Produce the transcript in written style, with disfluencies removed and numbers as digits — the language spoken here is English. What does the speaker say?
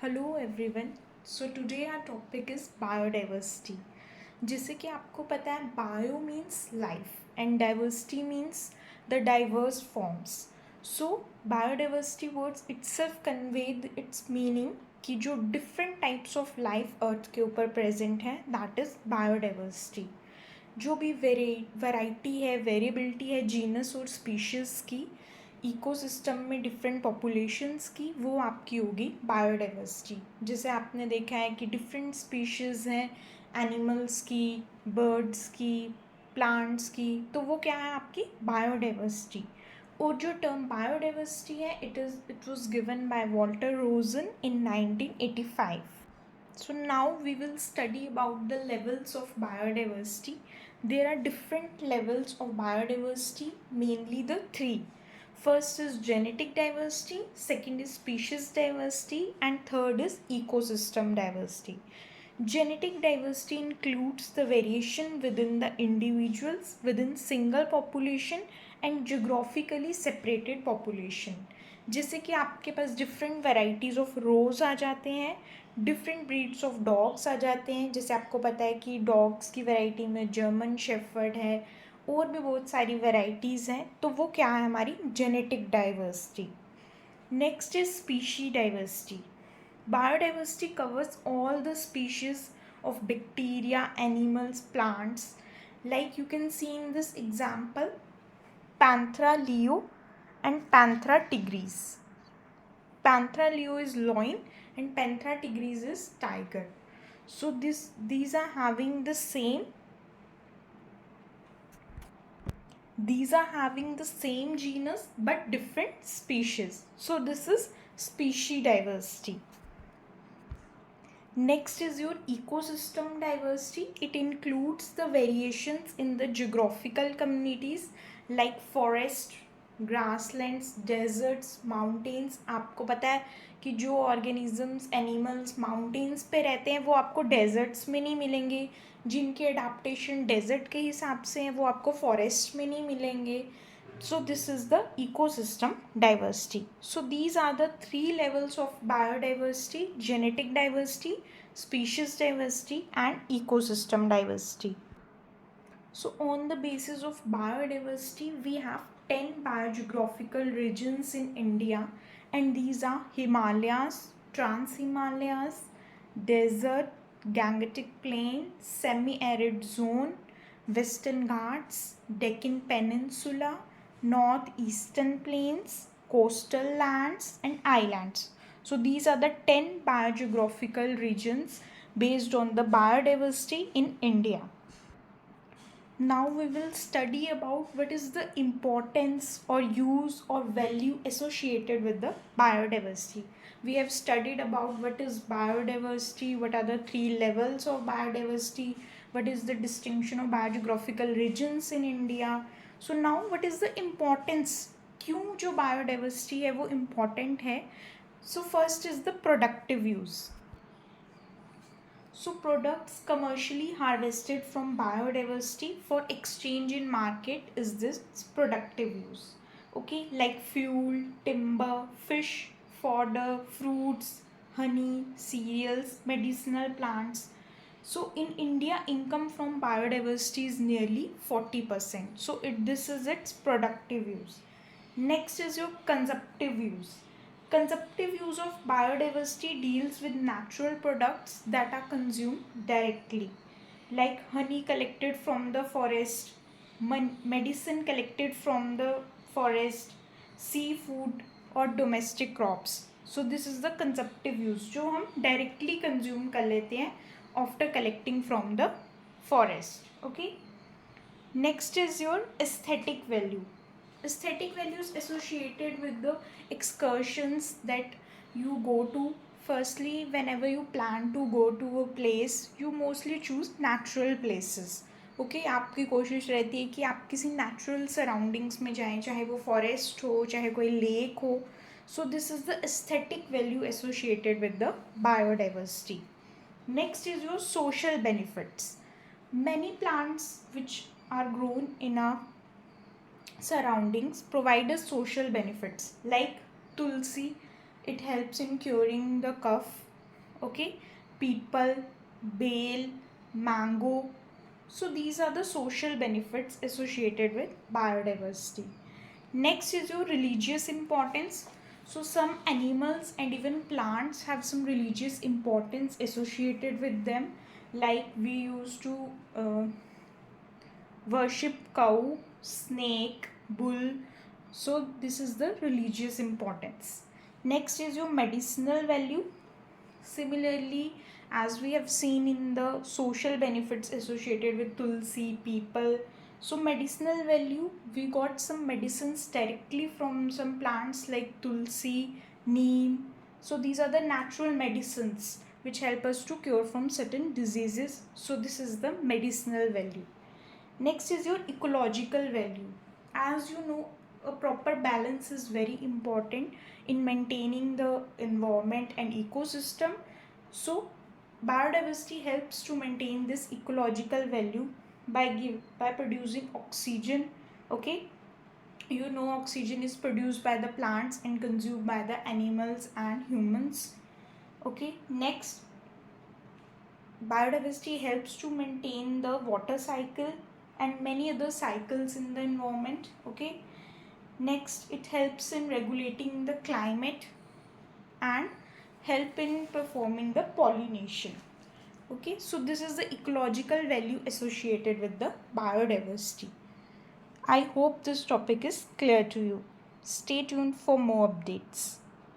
Hello everyone. So today our topic is biodiversity. जैसे कि आपको पता है, bio means life and diversity means the diverse forms. So biodiversity words itself convey its meaning कि जो different types of life earth के ऊपर present है, दैट इज़ बायोडाइवर्सिटी। जो भी वैरायटी है, वेरिएबिलिटी है जीनस और स्पीशीज़ की, इकोसिस्टम में डिफरेंट पॉपुलेशंस की, वो आपकी होगी बायोडाइवर्सिटी। जैसे आपने देखा है कि डिफरेंट स्पीशीज़ हैं एनिमल्स की, बर्ड्स की, प्लांट्स की, तो वो क्या है आपकी बायोडाइवर्सिटी। और जो टर्म बायोडाइवर्सिटी है, it was given by Walter Rosen in 1985. So now we will study about the levels of biodiversity. There are different levels of biodiversity, mainly the three. First is genetic diversity, second is species diversity, and third is ecosystem diversity. Genetic diversity includes the variation within the individuals within single population and geographically separated population. जैसे कि आपके पास different varieties of rows आ जाते हैं, different breeds of dogs आ जाते हैं। जैसे आपको पता है कि डॉग्स की वैरायटी में जर्मन शेफर्ड है और भी बहुत सारी वेराइटीज़ हैं, तो वो क्या है हमारी genetic diversity. Next is species diversity. Biodiversity covers all the species of bacteria, animals, plants. Like you can see in this example, Panthera leo and Panthera tigris. Panthera leo is lion and Panthera tigris is tiger. So these are having the same genus but different species. So this is species diversity. Next is your ecosystem diversity. It includes the variations in the geographical communities like forest, grasslands, deserts, mountains. आपको पता है कि जो organisms, animals mountains पे रहते हैं वो आपको deserts में नहीं मिलेंगे, जिनके adaptation desert के हिसाब से हैं वो आपको forest में नहीं मिलेंगे. So this is the ecosystem diversity. So these are the three levels of biodiversity: genetic diversity, species diversity, and ecosystem diversity. So on the basis of biodiversity, we have 10 biogeographical regions in India, and these are Himalayas, Trans-Himalayas, desert, Gangetic plain, semi-arid zone, Western Ghats, Deccan Peninsula, northeastern plains, coastal lands, and islands. So these are the 10 biogeographical regions based on the biodiversity in India. Now we will study about what is the importance or use or value associated with the biodiversity. We have studied about what is biodiversity, what are the three levels of biodiversity, what is the distinction of biogeographical regions in India. So now what is the importance, क्यों जो biodiversity है वो important है. So first is the productive use. So products commercially harvested from biodiversity for exchange in market is this productive use. Okay, like fuel, timber, fish, fodder, fruits, honey, cereals, medicinal plants. So in India, income from biodiversity is nearly 40%. So this is its productive use. Next is your consumptive use. Consumptive use of biodiversity deals with natural products that are consumed directly, like honey collected from the forest, medicine collected from the forest, seafood or domestic crops. So this is the consumptive use, जो हम directly consume कर लेते हैं after collecting from the forest. Okay. Next is your aesthetic value. Aesthetic values associated with the excursions that you go to. Firstly, whenever you plan to go to a place, you mostly choose natural places. Okay आपकी कोशिश रहती है कि आप किसी natural surroundings में जाएं, चाहे वो फॉरेस्ट हो, चाहे कोई लेक हो. So this is the aesthetic value associated with the biodiversity. Next is your social benefits. Many plants which are grown in our surroundings provide us social benefits, like tulsi. It helps in curing the cough. Okay, people, bale, mango. So these are the social benefits associated with biodiversity. Next is your religious importance. So some animals and even plants have some religious importance associated with them. Like we used to worship cow, snake, bull. So this is the religious importance. Next is your medicinal value. Similarly, as we have seen in the social benefits associated with tulsi, people, so medicinal value, we got some medicines directly from some plants like tulsi, neem. So these are the natural medicines which help us to cure from certain diseases. So this is the medicinal value. Next is your ecological value. As you know, a proper balance is very important in maintaining the environment and ecosystem. So, biodiversity helps to maintain this ecological value by producing oxygen. Okay, you know oxygen is produced by the plants and consumed by the animals and humans. Okay, next, biodiversity helps to maintain the water cycle and many other cycles in the environment. Okay, next, it helps in regulating the climate and help in performing the pollination. Okay, so this is the ecological value associated with the biodiversity. I hope this topic is clear to you. Stay tuned for more updates.